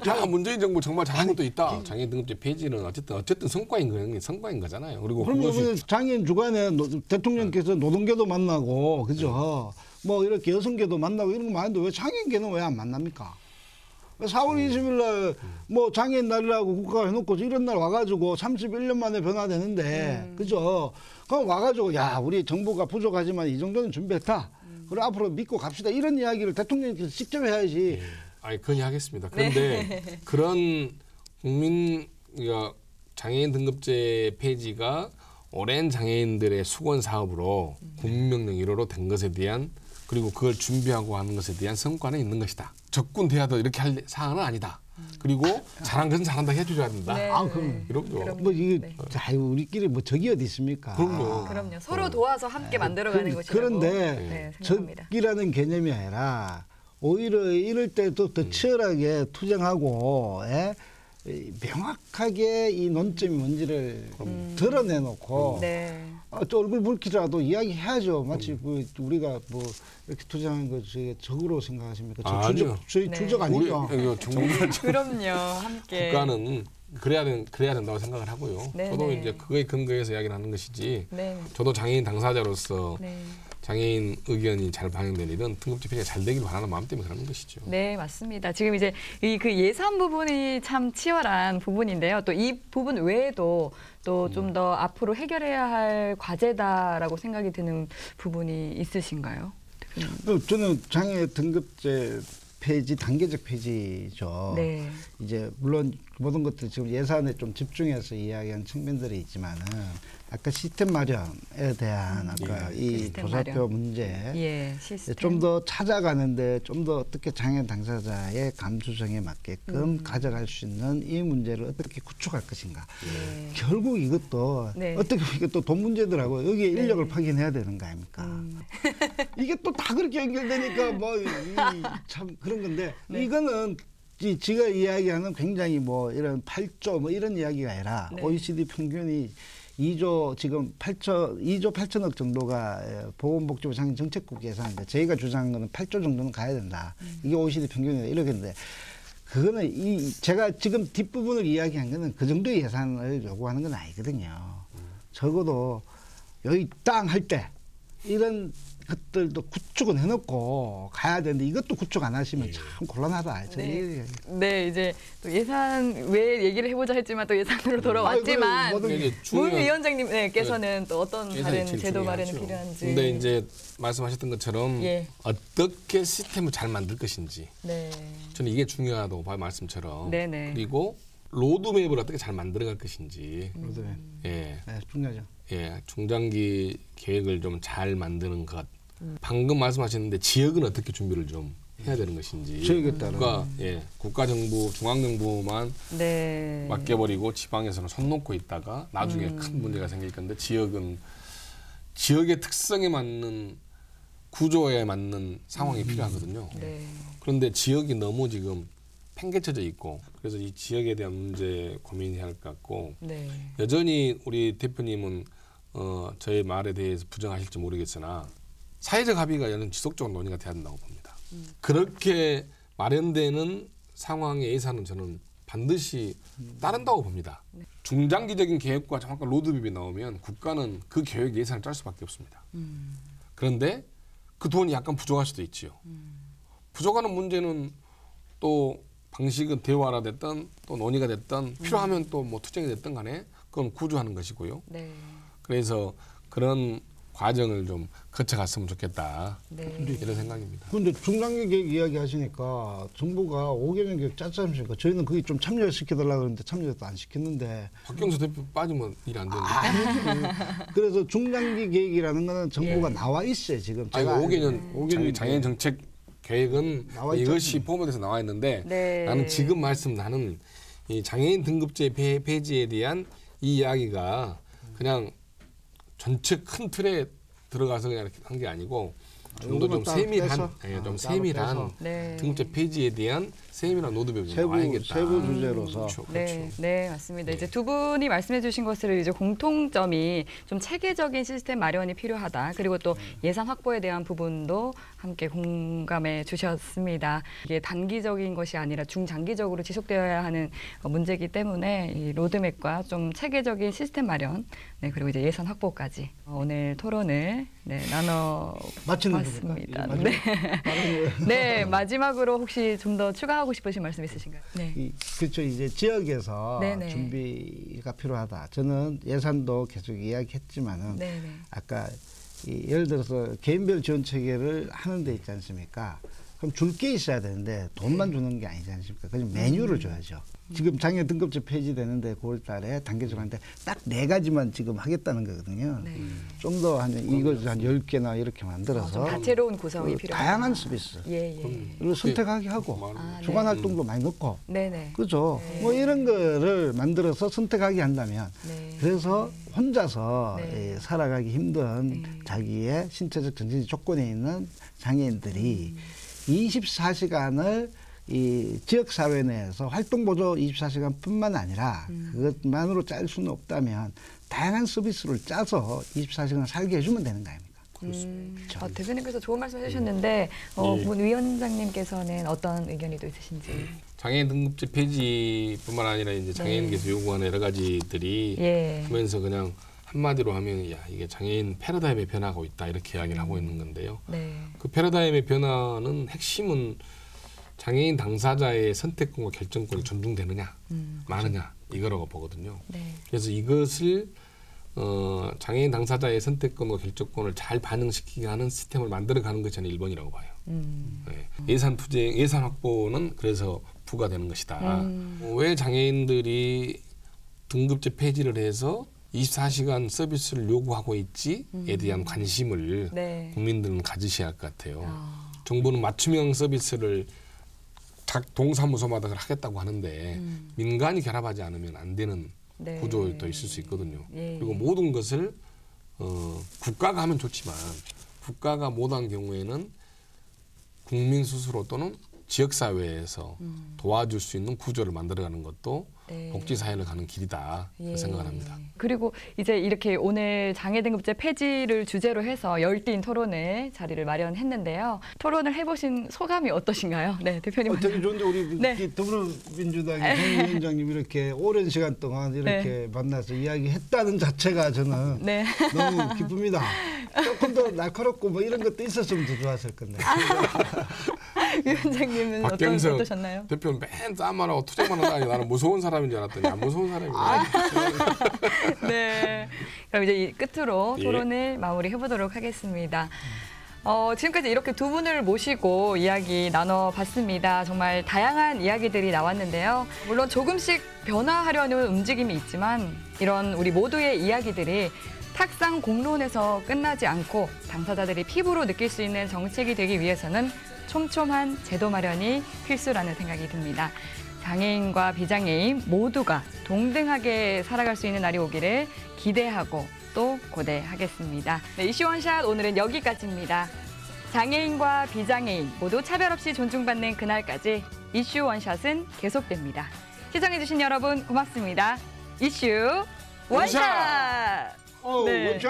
잘하는 문재인 정부 정말 잘한 것도 있다. 장애 등급제 폐지는 어쨌든 성과인 거잖아요. 그리고 그럼 그것이 이번에 장애인 주간에 대통령께서 노동계도 만나고 그죠? 뭐 이렇게 여성계도 만나고 이런 거 많은데 왜 장애인계는 왜 안 만납니까? 4월 20일 날 뭐 장애인 날이라고 국가가 해놓고 이런 날 와가지고 31년 만에 변화되는데 그죠? 그럼 와가지고 야 우리 정부가 부족하지만 이 정도는 준비했다. 그리고 앞으로 믿고 갑시다. 이런 이야기를 대통령께서 직접 해야지. 아니 건의하겠습니다. 그런데 그런 국민 장애인 등급제 폐지가 오랜 장애인들의 수건 사업으로 국민명령 1호로 된 것에 대한 그리고 그걸 준비하고 하는 것에 대한 성과는 있는 것이다. 적군돼야도 이렇게 할 사안은 아니다. 그리고 잘한 것은 잘한다 해줘야 된다. 네. 아, 그럼. 이럼요. 뭐 이게 네. 자, 우리끼리 뭐 적이 어디 있습니까? 그럼요. 그럼요. 서로 도와서 함께 만들어가는 것이라고 그런데 네, 생각합니다. 적이라는 개념이 아니라 오히려 이럴 때도 더 치열하게 투쟁하고 명확하게 이 논점이 뭔지를 드러내놓고 네. 또 얼굴 붉히더라도 이야기해야죠. 마치 우리가 뭐 이렇게 투쟁하는 거 저희 적으로 생각하십니까? 아니요. 저희 네. 주적 우리 아니죠. 정말 그럼요. 함께. 국가는 그래야 된다고 생각을 하고요. 네, 저도 네. 이제 그거에 근거해서 이야기를 하는 것이지. 네. 저도 장애인 당사자로서 네. 장애인 의견이 잘 반영된 일은 등급제 폐지가 잘 되길 바라는 마음 때문에 그러는 것이죠. 네, 맞습니다. 지금 이제 그 예산 부분이 참 치열한 부분인데요. 또 이 부분 외에도 또 좀 더 앞으로 해결해야 할 과제다라고 생각이 드는 부분이 있으신가요? 저는 장애 등급제 폐지 단계적 폐지죠. 네. 이제 물론 모든 것들 지금 예산에 좀 집중해서 이야기한 측면들이 있지만은 아까 시스템 마련에 대한 아까 이 시스템 조사표 마련. 문제 예, 시스템. 좀 더 찾아가는데 좀 더 어떻게 장애 당사자의 감수성에 맞게끔 가져갈 수 있는 이 문제를 어떻게 구축할 것인가. 네. 결국 이것도 네. 어떻게 보면 이게 또 돈 문제더라고요. 여기에 인력을 파견해야 되는 거 아닙니까? 이게 또 다 그렇게 연결되니까 뭐 참 그런 건데 네. 이거는 지가 이야기하는 굉장히 뭐 이런 8조 뭐 이런 이야기가 아니라 네. OECD 평균이 2조 8천억 정도가 보건복지부 장애인정책국 예산인데 저희가 주장한 거는 8조 정도는 가야 된다. 이게 OECD 평균이다 이러겠는데 그거는 제가 지금 뒷부분을 이야기한 거는 그 정도의 예산을 요구하는 건 아니거든요. 적어도 여기 땅 할 때 이런 것들도 구축은 해놓고 가야 되는데 이것도 구축 안 하시면 참 곤란하다. 네. 네, 이제 또 예산 외 얘기를 해보자 했지만 또 예산으로 돌아왔지만 문 위원장님께서는 또 어떤 다른 제도 마련이 필요한지. 근데 이제 말씀하셨던 것처럼 예. 어떻게 시스템을 잘 만들 것인지 네. 저는 이게 중요하다고 봐요. 말씀처럼. 네네. 그리고 로드맵을 어떻게 잘 만들어갈 것인지. 네, 중요하죠. 예, 중장기 계획을 좀 잘 만드는 것. 방금 말씀하셨는데 지역은 어떻게 준비를 좀 해야 되는 것인지. 지역에 따라. 국가 정부, 중앙 정부만 네. 맡겨버리고 지방에서는 손 놓고 있다가 나중에 큰 문제가 생길 건데 지역은 지역의 특성에 맞는 구조에 맞는 상황이 필요하거든요. 네. 그런데 지역이 너무 지금 팽개쳐져 있고 그래서 이 지역에 대한 문제 고민해야 할 것 같고 네. 여전히 우리 대표님은 저의 말에 대해서 부정하실지 모르겠으나 사회적 합의가 저는 지속적으로 논의가 돼야 된다고 봅니다. 그렇게 마련되는 상황의 예산은 저는 반드시 따른다고 봅니다. 중장기적인 계획과 정확한 로드맵이 나오면 국가는 그 계획 예산을 짤 수밖에 없습니다. 그런데 그 돈이 약간 부족할 수도 있지요. 부족하는 문제는 또 방식은 대화라 됐든 또 논의가 됐든 필요하면 또 뭐 투쟁이 됐든 간에 그건 구조하는 것이고요. 네. 그래서 그런 과정을 좀 거쳐갔으면 좋겠다. 네. 이런 생각입니다. 그런데 중장기 계획 이야기 하시니까 정부가 5개년 계획 짰지 않습니까? 저희는 그게 좀 참여시켜달라고 그러는데 참여도 안 시켰는데. 박경수 대표 빠지면 일이 안 되는데. 그래서 중장기 계획이라는 거는 정부가 예. 나와 있어요, 지금. 아니, 제가 5개년 장애인 정책 계획은 이것이 포함돼서 나와 있는데 네. 나는 지금 나는 이 장애인 등급제 폐지에 대한 이 이야기가 그냥 전체 큰 틀에 들어가서 그냥 이렇게 한 게 아니고 좀 더 좀 세밀한, 좀 세밀한 네. 등급제 폐지에 대한 세밀한 로드맵이 나와야겠다. 세부 주제로서. 그렇죠. 네, 네, 맞습니다. 이제 두 분이 말씀해주신 것을 이제 공통점이 좀 체계적인 시스템 마련이 필요하다. 그리고 또 예산 확보에 대한 부분도 함께 공감해 주셨습니다. 이게 단기적인 것이 아니라 중장기적으로 지속되어야 하는 문제이기 때문에 이 로드맵과 좀 체계적인 시스템 마련, 네, 그리고 이제 예산 확보까지 오늘 토론을 나눠봤습니다. 네. 네, 마지막으로 혹시 좀 더 추가하고 싶으신 말씀 있으신가요? 네. 그렇죠. 이제 지역에서 네네. 준비가 필요하다. 저는 예산도 계속 이야기했지만은 네네. 아까 예를 들어서 개인별 지원 체계를 하는 데 있지 않습니까? 그럼 줄 게 있어야 되는데 돈만 주는 게 아니지 않습니까? 그냥 메뉴를 줘야죠. 지금 장애 등급제 폐지되는데 9월 달에 단계적으로 하는데 딱 4가지만 지금 하겠다는 거거든요. 네. 좀 더 한 이걸 한 10개나 이렇게 만들어서 좀 다채로운 구성이 필요하다. 다양한 서비스. 예, 예. 그리고 선택하게 하고 주간 활동도 많이 넣고 네네. 그죠? 네. 뭐 이런 거를 만들어서 선택하게 한다면 네. 그래서 혼자서 네. 살아가기 힘든 자기의 신체적 정신적 조건에 있는 장애인들이 24시간을 이 지역사회 내에서 활동보조 24시간뿐만 아니라 그것만으로 짤 수는 없다면 다양한 서비스를 짜서 24시간 살게 해주면 되는 거 아닙니까? 대표님께서 좋은 말씀 해주셨는데 문 위원장님께서는 어떤 의견이 또 있으신지. 장애인 등급제 폐지뿐만 아니라 이제 장애인께서 요구하는 여러 가지들이 하면서 그냥 한마디로 하면 야 이게 장애인 패러다임의 변화하고 있다 이렇게 이야기를 하고 있는 건데요. 네. 그 패러다임의 변화는 핵심은 장애인 당사자의 선택권과 결정권이 존중되느냐 많으냐 이거라고 보거든요. 네. 그래서 이것을 장애인 당사자의 선택권과 결정권을 잘 반영시키게 하는 시스템을 만들어가는 것이 저는 1번이라고 봐요. 네. 예산 확보는 그래서 부과되는 것이다. 왜 장애인들이 등급제 폐지를 해서 24시간 서비스를 요구하고 있지에 대한 관심을 국민들은 가지셔야 할 것 같아요. 정부는 맞춤형 서비스를 각 동사무소마다 하겠다고 하는데 민간이 결합하지 않으면 안 되는 구조도 있을 수 있거든요. 그리고 모든 것을 국가가 하면 좋지만 국가가 못한 경우에는 국민 스스로 또는 지역사회에서 도와줄 수 있는 구조를 만들어가는 것도 복지사회를 가는 길이다 생각을 합니다. 그리고 이제 이렇게 오늘 장애등급제 폐지를 주제로 해서 열띤 토론의 자리를 마련했는데요. 토론을 해보신 소감이 어떠신가요? 네, 대표님. 되게 좋은데 우리 더불어민주당의 정 위원장님 이렇게 오랜 시간 동안 이렇게 만나서 이야기했다는 자체가 저는 너무 기쁩니다. 조금 더 날카롭고 뭐 이런 것도 있었으면 더 좋았을 건데. 위원장님은 어떠셨나요? 대표는 맨 싸움만 하고 투쟁만 하다니 나는 무서운 사람인 줄 알았더니 안 무서운 사람이에요. 네. 그럼 이제 끝으로 토론을 마무리해보도록 하겠습니다. 지금까지 이렇게 두 분을 모시고 이야기 나눠봤습니다. 정말 다양한 이야기들이 나왔는데요. 물론 조금씩 변화하려는 움직임이 있지만 이런 우리 모두의 이야기들이 탁상 공론에서 끝나지 않고 당사자들이 피부로 느낄 수 있는 정책이 되기 위해서는 촘촘한 제도 마련이 필수라는 생각이 듭니다. 장애인과 비장애인 모두가 동등하게 살아갈 수 있는 날이 오기를 기대하고 또 고대하겠습니다. 네, 이슈 원샷 오늘은 여기까지입니다. 장애인과 비장애인 모두 차별 없이 존중받는 그날까지 이슈 원샷은 계속됩니다. 시청해주신 여러분 고맙습니다. 이슈 원샷! 원샷!